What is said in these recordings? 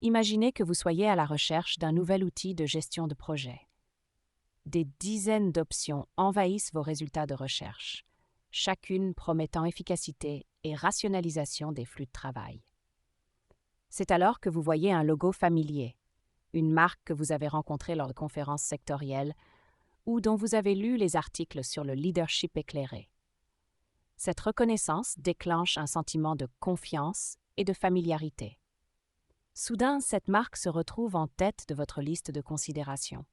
Imaginez que vous soyez à la recherche d'un nouvel outil de gestion de projet. Des dizaines d'options envahissent vos résultats de recherche, chacune promettant efficacité et rationalisation des flux de travail. C'est alors que vous voyez un logo familier, une marque que vous avez rencontrée lors de conférences sectorielles ou dont vous avez lu les articles sur le leadership éclairé. Cette reconnaissance déclenche un sentiment de confiance et de familiarité. Soudain, cette marque se retrouve en tête de votre liste de considérations.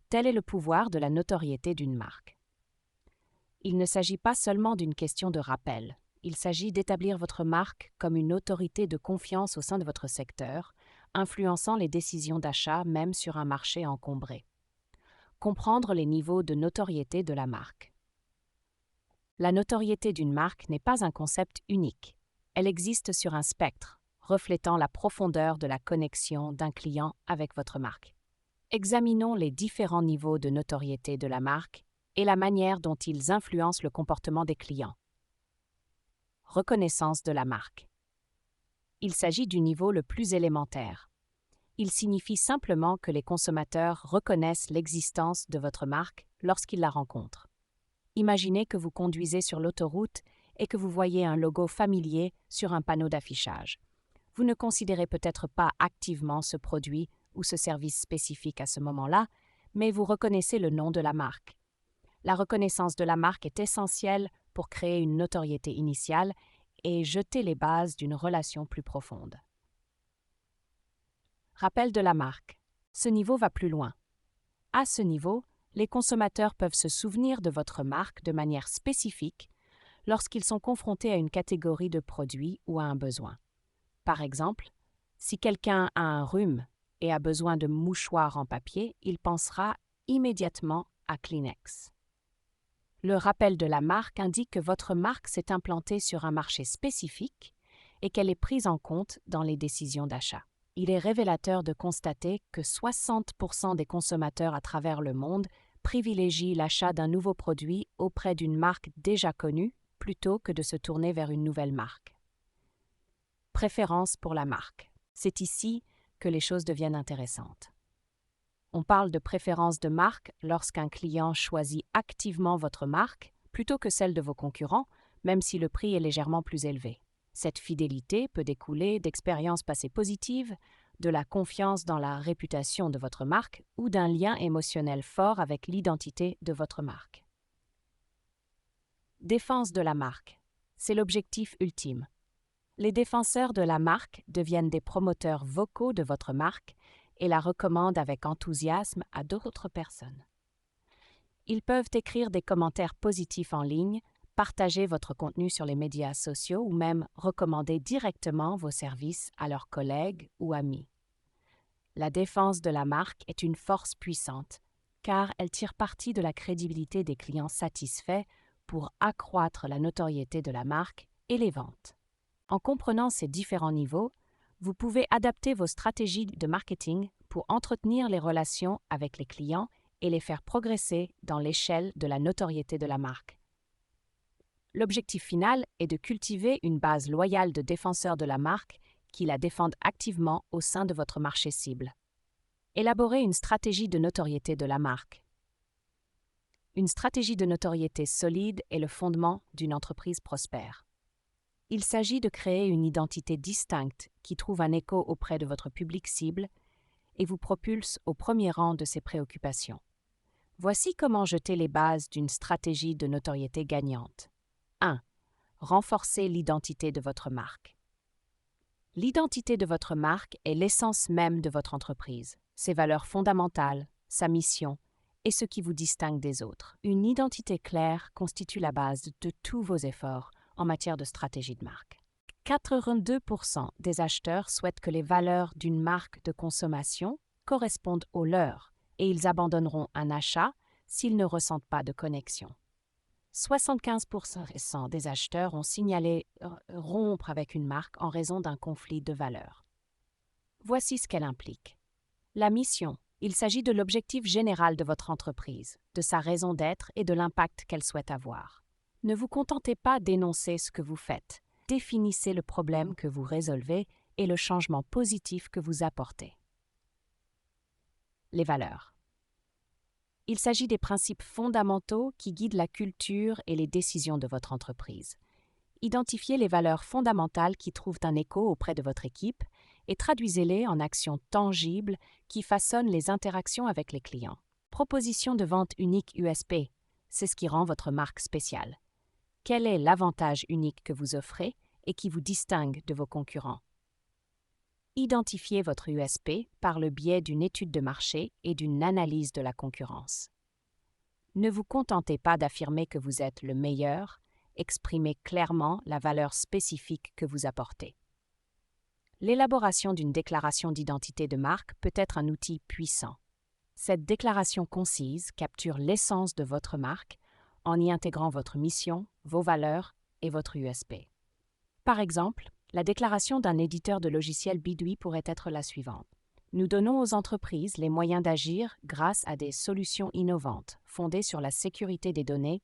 Tel est le pouvoir de la notoriété d'une marque. Il ne s'agit pas seulement d'une question de rappel, il s'agit d'établir votre marque comme une autorité de confiance au sein de votre secteur, influençant les décisions d'achat même sur un marché encombré. Comprendre les niveaux de notoriété de la marque. La notoriété d'une marque n'est pas un concept unique. Elle existe sur un spectre, reflétant la profondeur de la connexion d'un client avec votre marque. Examinons les différents niveaux de notoriété de la marque et la manière dont ils influencent le comportement des clients. Reconnaissance de la marque. Il s'agit du niveau le plus élémentaire. Il signifie simplement que les consommateurs reconnaissent l'existence de votre marque lorsqu'ils la rencontrent. Imaginez que vous conduisez sur l'autoroute et que vous voyez un logo familier sur un panneau d'affichage. Vous ne considérez peut-être pas activement ce produit ou ce service spécifique à ce moment-là, mais vous reconnaissez le nom de la marque. La reconnaissance de la marque est essentielle pour créer une notoriété initiale et jeter les bases d'une relation plus profonde. Rappel de la marque. Ce niveau va plus loin. À ce niveau, les consommateurs peuvent se souvenir de votre marque de manière spécifique lorsqu'ils sont confrontés à une catégorie de produits ou à un besoin. Par exemple, si quelqu'un a un rhume et a besoin de mouchoirs en papier, il pensera immédiatement à Kleenex. Le rappel de la marque indique que votre marque s'est implantée sur un marché spécifique et qu'elle est prise en compte dans les décisions d'achat. Il est révélateur de constater que 60% des consommateurs à travers le monde privilégient l'achat d'un nouveau produit auprès d'une marque déjà connue plutôt que de se tourner vers une nouvelle marque. Préférence pour la marque. C'est ici que les choses deviennent intéressantes. On parle de préférence de marque lorsqu'un client choisit activement votre marque plutôt que celle de vos concurrents, même si le prix est légèrement plus élevé. Cette fidélité peut découler d'expériences passées positives, de la confiance dans la réputation de votre marque ou d'un lien émotionnel fort avec l'identité de votre marque. Défense de la marque. C'est l'objectif ultime. Les défenseurs de la marque deviennent des promoteurs vocaux de votre marque et la recommandent avec enthousiasme à d'autres personnes. Ils peuvent écrire des commentaires positifs en ligne, partager votre contenu sur les médias sociaux ou même recommander directement vos services à leurs collègues ou amis. La défense de la marque est une force puissante, car elle tire parti de la crédibilité des clients satisfaits pour accroître la notoriété de la marque et les ventes. En comprenant ces différents niveaux, vous pouvez adapter vos stratégies de marketing pour entretenir les relations avec les clients et les faire progresser dans l'échelle de la notoriété de la marque. L'objectif final est de cultiver une base loyale de défenseurs de la marque qui la défendent activement au sein de votre marché cible. Élaborer une stratégie de notoriété de la marque. Une stratégie de notoriété solide est le fondement d'une entreprise prospère. Il s'agit de créer une identité distincte qui trouve un écho auprès de votre public cible et vous propulse au premier rang de ses préoccupations. Voici comment jeter les bases d'une stratégie de notoriété gagnante. 1. Renforcer l'identité de votre marque. L'identité de votre marque est l'essence même de votre entreprise, ses valeurs fondamentales, sa mission et ce qui vous distingue des autres. Une identité claire constitue la base de tous vos efforts en matière de stratégie de marque. 82% des acheteurs souhaitent que les valeurs d'une marque de consommation correspondent aux leurs et ils abandonneront un achat s'ils ne ressentent pas de connexion. 75% des acheteurs ont signalé rompre avec une marque en raison d'un conflit de valeurs. Voici ce qu'elle implique. La mission. Il s'agit de l'objectif général de votre entreprise, de sa raison d'être et de l'impact qu'elle souhaite avoir. Ne vous contentez pas d'énoncer ce que vous faites. Définissez le problème que vous résolvez et le changement positif que vous apportez. Les valeurs. Il s'agit des principes fondamentaux qui guident la culture et les décisions de votre entreprise. Identifiez les valeurs fondamentales qui trouvent un écho auprès de votre équipe et traduisez-les en actions tangibles qui façonnent les interactions avec les clients. Proposition de vente unique USP, c'est ce qui rend votre marque spéciale. Quel est l'avantage unique que vous offrez et qui vous distingue de vos concurrents? Identifiez votre USP par le biais d'une étude de marché et d'une analyse de la concurrence. Ne vous contentez pas d'affirmer que vous êtes le meilleur, exprimez clairement la valeur spécifique que vous apportez. L'élaboration d'une déclaration d'identité de marque peut être un outil puissant. Cette déclaration concise capture l'essence de votre marque en y intégrant votre mission, vos valeurs et votre USP. Par exemple, la déclaration d'un éditeur de logiciels Bidouille pourrait être la suivante. Nous donnons aux entreprises les moyens d'agir grâce à des solutions innovantes, fondées sur la sécurité des données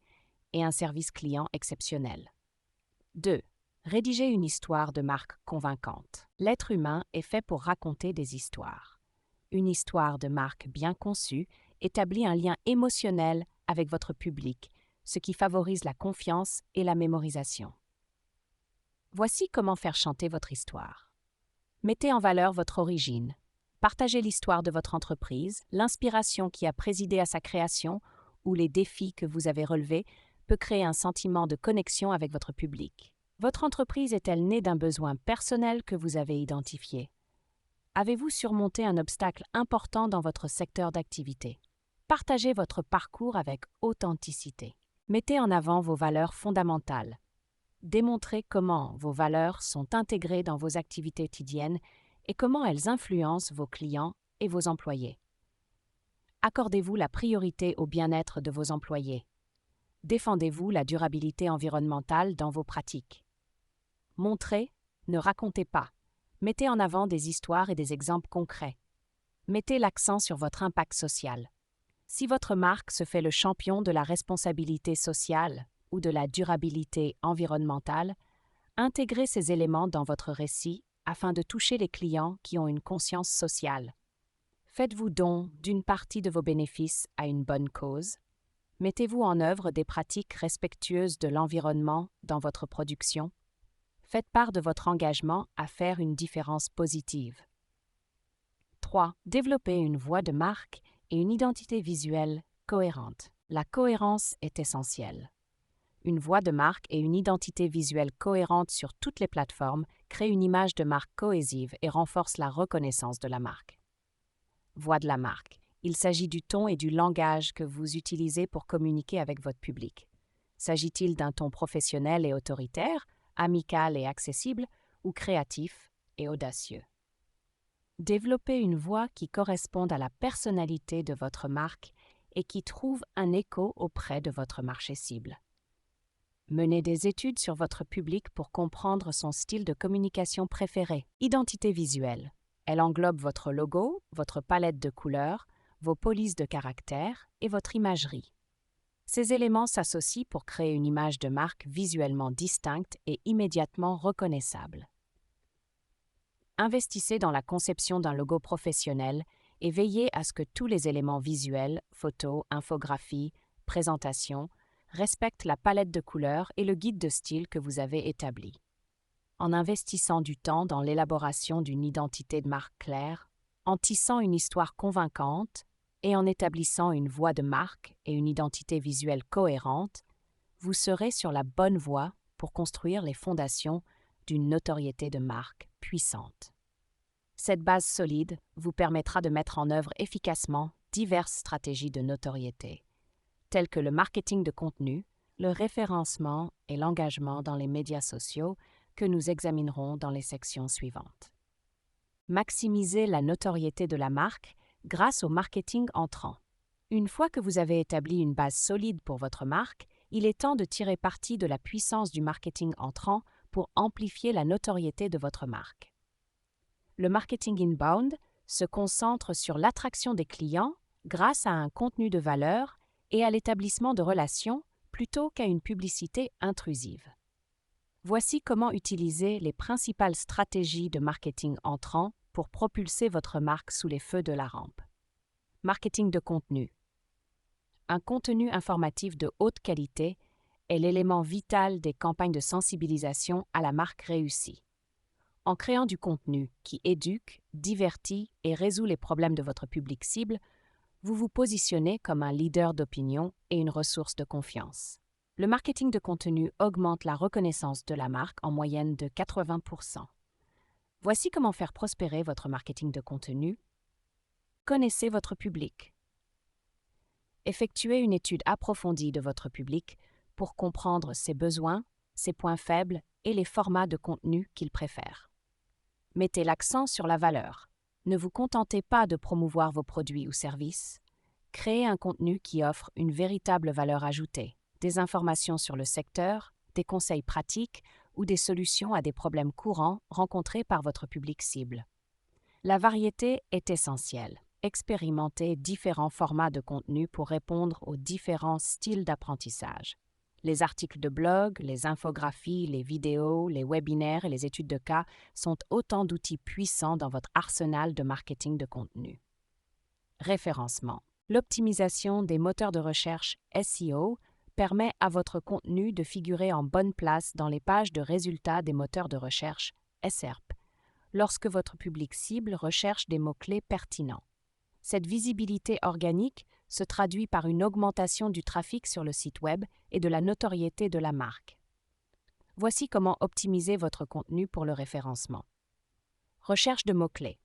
et un service client exceptionnel. 2. Rédiger une histoire de marque convaincante. L'être humain est fait pour raconter des histoires. Une histoire de marque bien conçue établit un lien émotionnel avec votre public, ce qui favorise la confiance et la mémorisation. Voici comment faire chanter votre histoire. Mettez en valeur votre origine. Partagez l'histoire de votre entreprise, l'inspiration qui a présidé à sa création ou les défis que vous avez relevés peut créer un sentiment de connexion avec votre public. Votre entreprise est-elle née d'un besoin personnel que vous avez identifié? Avez-vous surmonté un obstacle important dans votre secteur d'activité? Partagez votre parcours avec authenticité. Mettez en avant vos valeurs fondamentales. Démontrez comment vos valeurs sont intégrées dans vos activités quotidiennes et comment elles influencent vos clients et vos employés. Accordez-vous la priorité au bien-être de vos employés. Défendez-vous la durabilité environnementale dans vos pratiques. Montrez, ne racontez pas. Mettez en avant des histoires et des exemples concrets. Mettez l'accent sur votre impact social. Si votre marque se fait le champion de la responsabilité sociale ou de la durabilité environnementale, intégrez ces éléments dans votre récit afin de toucher les clients qui ont une conscience sociale. Faites-vous don d'une partie de vos bénéfices à une bonne cause. Mettez-vous en œuvre des pratiques respectueuses de l'environnement dans votre production. Faites part de votre engagement à faire une différence positive. 3. Développez une voix de marque et une identité visuelle cohérente. La cohérence est essentielle. Une voix de marque et une identité visuelle cohérente sur toutes les plateformes créent une image de marque cohésive et renforcent la reconnaissance de la marque. Voix de la marque. Il s'agit du ton et du langage que vous utilisez pour communiquer avec votre public. S'agit-il d'un ton professionnel et autoritaire, amical et accessible, ou créatif et audacieux? Développez une voix qui corresponde à la personnalité de votre marque et qui trouve un écho auprès de votre marché cible. Menez des études sur votre public pour comprendre son style de communication préféré. Identité visuelle. Elle englobe votre logo, votre palette de couleurs, vos polices de caractères et votre imagerie. Ces éléments s'associent pour créer une image de marque visuellement distincte et immédiatement reconnaissable. Investissez dans la conception d'un logo professionnel et veillez à ce que tous les éléments visuels, photos, infographies, présentations, respectent la palette de couleurs et le guide de style que vous avez établi. En investissant du temps dans l'élaboration d'une identité de marque claire, en tissant une histoire convaincante et en établissant une voix de marque et une identité visuelle cohérente, vous serez sur la bonne voie pour construire les fondations d'une notoriété de marque puissante. Cette base solide vous permettra de mettre en œuvre efficacement diverses stratégies de notoriété, telles que le marketing de contenu, le référencement et l'engagement dans les médias sociaux que nous examinerons dans les sections suivantes. Maximisez la notoriété de la marque grâce au marketing entrant. Une fois que vous avez établi une base solide pour votre marque, il est temps de tirer parti de la puissance du marketing entrant pour amplifier la notoriété de votre marque. Le marketing inbound se concentre sur l'attraction des clients grâce à un contenu de valeur et à l'établissement de relations plutôt qu'à une publicité intrusive. Voici comment utiliser les principales stratégies de marketing entrant pour propulser votre marque sous les feux de la rampe. Marketing de contenu. Un contenu informatif de haute qualité est l'élément vital des campagnes de sensibilisation à la marque réussie. En créant du contenu qui éduque, divertit et résout les problèmes de votre public cible, vous vous positionnez comme un leader d'opinion et une ressource de confiance. Le marketing de contenu augmente la reconnaissance de la marque en moyenne de 80%. Voici comment faire prospérer votre marketing de contenu. Connaissez votre public. Effectuez une étude approfondie de votre public pour comprendre ses besoins, ses points faibles et les formats de contenu qu'il préfère. Mettez l'accent sur la valeur. Ne vous contentez pas de promouvoir vos produits ou services. Créez un contenu qui offre une véritable valeur ajoutée, des informations sur le secteur, des conseils pratiques ou des solutions à des problèmes courants rencontrés par votre public cible. La variété est essentielle. Expérimentez différents formats de contenu pour répondre aux différents styles d'apprentissage. Les articles de blog, les infographies, les vidéos, les webinaires et les études de cas sont autant d'outils puissants dans votre arsenal de marketing de contenu. Référencement. L'optimisation des moteurs de recherche SEO permet à votre contenu de figurer en bonne place dans les pages de résultats des moteurs de recherche SERP, lorsque votre public cible recherche des mots-clés pertinents. Cette visibilité organique se traduit par une augmentation du trafic sur le site web et de la notoriété de la marque. Voici comment optimiser votre contenu pour le référencement. Recherche de mots-clés.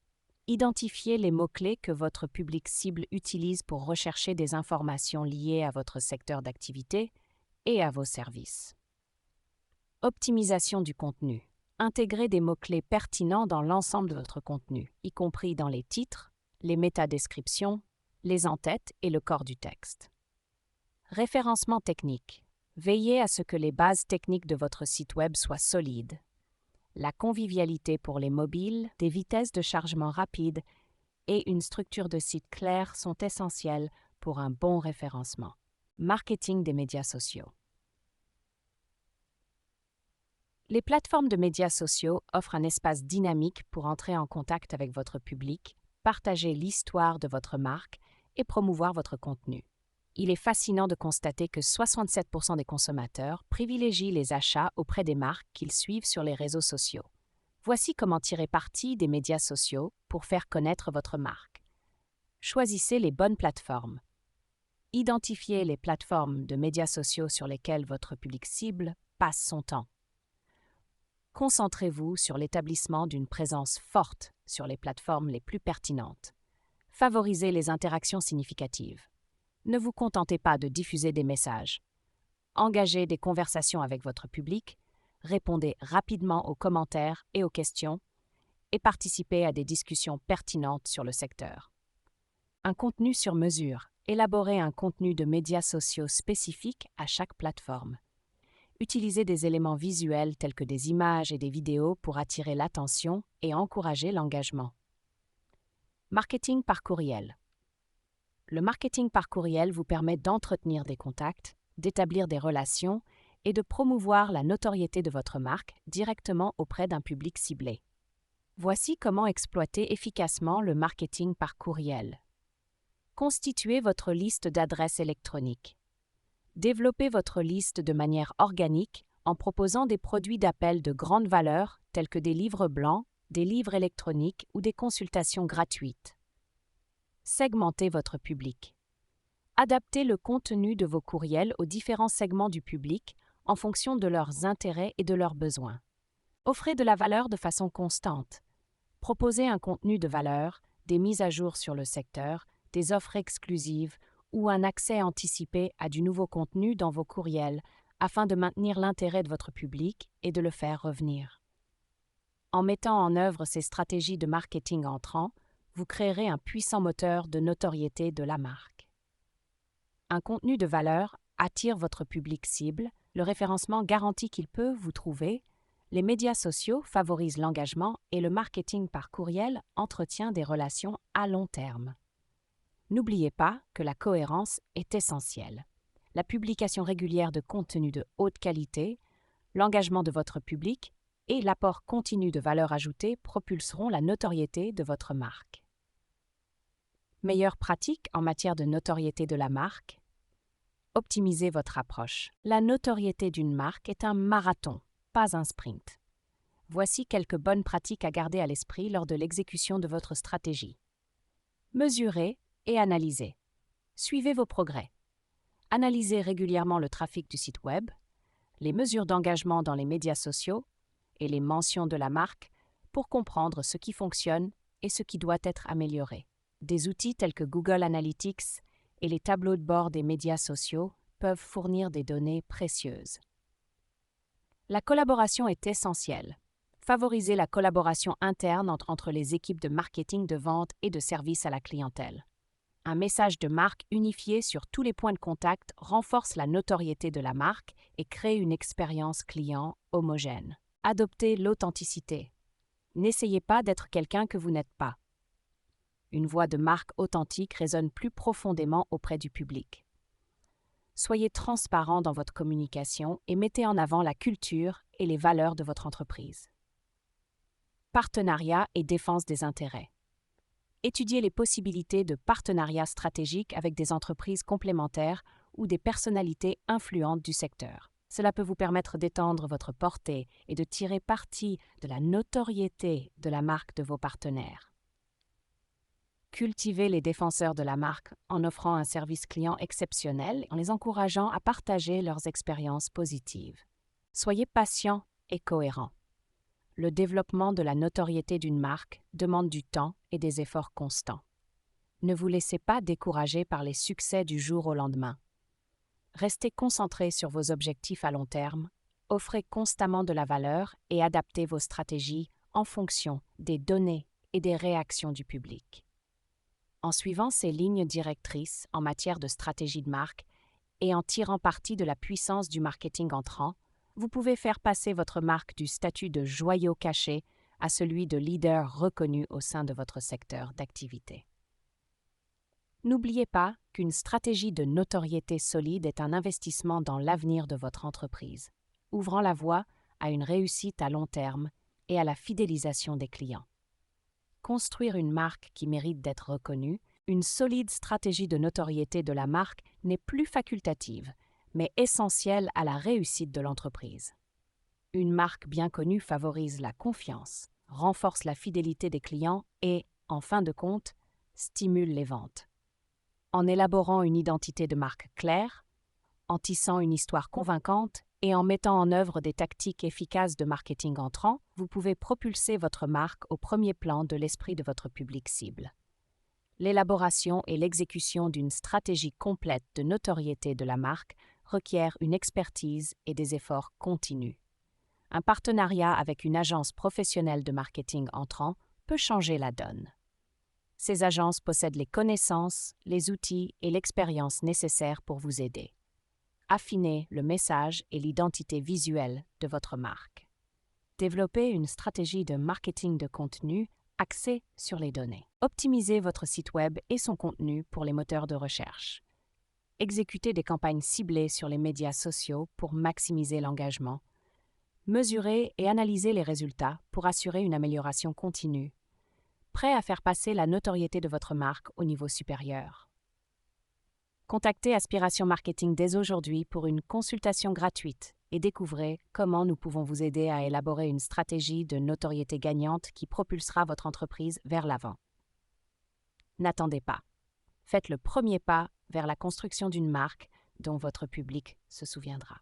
Identifiez les mots-clés que votre public cible utilise pour rechercher des informations liées à votre secteur d'activité et à vos services. Optimisation du contenu. Intégrez des mots-clés pertinents dans l'ensemble de votre contenu, y compris dans les titres, les métadescriptions, les en-têtes et le corps du texte. Référencement technique. Veillez à ce que les bases techniques de votre site web soient solides. La convivialité pour les mobiles, des vitesses de chargement rapides et une structure de site claire sont essentielles pour un bon référencement. Marketing des médias sociaux. Les plateformes de médias sociaux offrent un espace dynamique pour entrer en contact avec votre public, partager l'histoire de votre marque et promouvoir votre contenu. Il est fascinant de constater que 67% des consommateurs privilégient les achats auprès des marques qu'ils suivent sur les réseaux sociaux. Voici comment tirer parti des médias sociaux pour faire connaître votre marque. Choisissez les bonnes plateformes. Identifiez les plateformes de médias sociaux sur lesquelles votre public cible passe son temps. Concentrez-vous sur l'établissement d'une présence forte sur les plateformes les plus pertinentes. Favorisez les interactions significatives. Ne vous contentez pas de diffuser des messages. Engagez des conversations avec votre public, répondez rapidement aux commentaires et aux questions et participez à des discussions pertinentes sur le secteur. Un contenu sur mesure. Élaborez un contenu de médias sociaux spécifique à chaque plateforme. Utilisez des éléments visuels tels que des images et des vidéos pour attirer l'attention et encourager l'engagement. Marketing par courriel. Le marketing par courriel vous permet d'entretenir des contacts, d'établir des relations et de promouvoir la notoriété de votre marque directement auprès d'un public ciblé. Voici comment exploiter efficacement le marketing par courriel. Constituez votre liste d'adresses électroniques. Développez votre liste de manière organique en proposant des produits d'appel de grande valeur tels que des livres blancs, des livres électroniques ou des consultations gratuites. Segmentez votre public. Adaptez le contenu de vos courriels aux différents segments du public en fonction de leurs intérêts et de leurs besoins. Offrez de la valeur de façon constante. Proposez un contenu de valeur, des mises à jour sur le secteur, des offres exclusives ou un accès anticipé à du nouveau contenu dans vos courriels afin de maintenir l'intérêt de votre public et de le faire revenir. En mettant en œuvre ces stratégies de marketing entrant, vous créerez un puissant moteur de notoriété de la marque. Un contenu de valeur attire votre public cible, le référencement garantit qu'il peut vous trouver, les médias sociaux favorisent l'engagement et le marketing par courriel entretient des relations à long terme. N'oubliez pas que la cohérence est essentielle. La publication régulière de contenu de haute qualité, l'engagement de votre public et l'apport continu de valeur ajoutée propulseront la notoriété de votre marque. Meilleures pratiques en matière de notoriété de la marque. Optimisez votre approche. La notoriété d'une marque est un marathon, pas un sprint. Voici quelques bonnes pratiques à garder à l'esprit lors de l'exécution de votre stratégie. Mesurez et analysez. Suivez vos progrès. Analysez régulièrement le trafic du site Web, les mesures d'engagement dans les médias sociaux et les mentions de la marque pour comprendre ce qui fonctionne et ce qui doit être amélioré. Des outils tels que Google Analytics et les tableaux de bord des médias sociaux peuvent fournir des données précieuses. La collaboration est essentielle. Favorisez la collaboration interne entre les équipes de marketing, de vente et de service à la clientèle. Un message de marque unifié sur tous les points de contact renforce la notoriété de la marque et crée une expérience client homogène. Adoptez l'authenticité. N'essayez pas d'être quelqu'un que vous n'êtes pas. Une voix de marque authentique résonne plus profondément auprès du public. Soyez transparent dans votre communication et mettez en avant la culture et les valeurs de votre entreprise. Partenariat et défense des intérêts. Étudiez les possibilités de partenariats stratégiques avec des entreprises complémentaires ou des personnalités influentes du secteur. Cela peut vous permettre d'étendre votre portée et de tirer parti de la notoriété de la marque de vos partenaires. Cultivez les défenseurs de la marque en offrant un service client exceptionnel et en les encourageant à partager leurs expériences positives. Soyez patient et cohérent. Le développement de la notoriété d'une marque demande du temps et des efforts constants. Ne vous laissez pas décourager par les succès du jour au lendemain. Restez concentré sur vos objectifs à long terme, offrez constamment de la valeur et adaptez vos stratégies en fonction des données et des réactions du public. En suivant ces lignes directrices en matière de stratégie de marque et en tirant parti de la puissance du marketing entrant, vous pouvez faire passer votre marque du statut de joyau caché à celui de leader reconnu au sein de votre secteur d'activité. N'oubliez pas qu'une stratégie de notoriété solide est un investissement dans l'avenir de votre entreprise, ouvrant la voie à une réussite à long terme et à la fidélisation des clients. Construire une marque qui mérite d'être reconnue, une solide stratégie de notoriété de la marque n'est plus facultative, mais essentielle à la réussite de l'entreprise. Une marque bien connue favorise la confiance, renforce la fidélité des clients et, en fin de compte, stimule les ventes. En élaborant une identité de marque claire, en tissant une histoire convaincante et en mettant en œuvre des tactiques efficaces de marketing entrant, vous pouvez propulser votre marque au premier plan de l'esprit de votre public cible. L'élaboration et l'exécution d'une stratégie complète de notoriété de la marque requiert une expertise et des efforts continus. Un partenariat avec une agence professionnelle de marketing entrant peut changer la donne. Ces agences possèdent les connaissances, les outils et l'expérience nécessaires pour vous aider. Affinez le message et l'identité visuelle de votre marque. Développez une stratégie de marketing de contenu axée sur les données. Optimisez votre site Web et son contenu pour les moteurs de recherche. Exécutez des campagnes ciblées sur les médias sociaux pour maximiser l'engagement. Mesurez et analysez les résultats pour assurer une amélioration continue. Prêt à faire passer la notoriété de votre marque au niveau supérieur. Contactez Aspiration Marketing dès aujourd'hui pour une consultation gratuite et découvrez comment nous pouvons vous aider à élaborer une stratégie de notoriété gagnante qui propulsera votre entreprise vers l'avant. N'attendez pas. Faites le premier pas vers la construction d'une marque dont votre public se souviendra.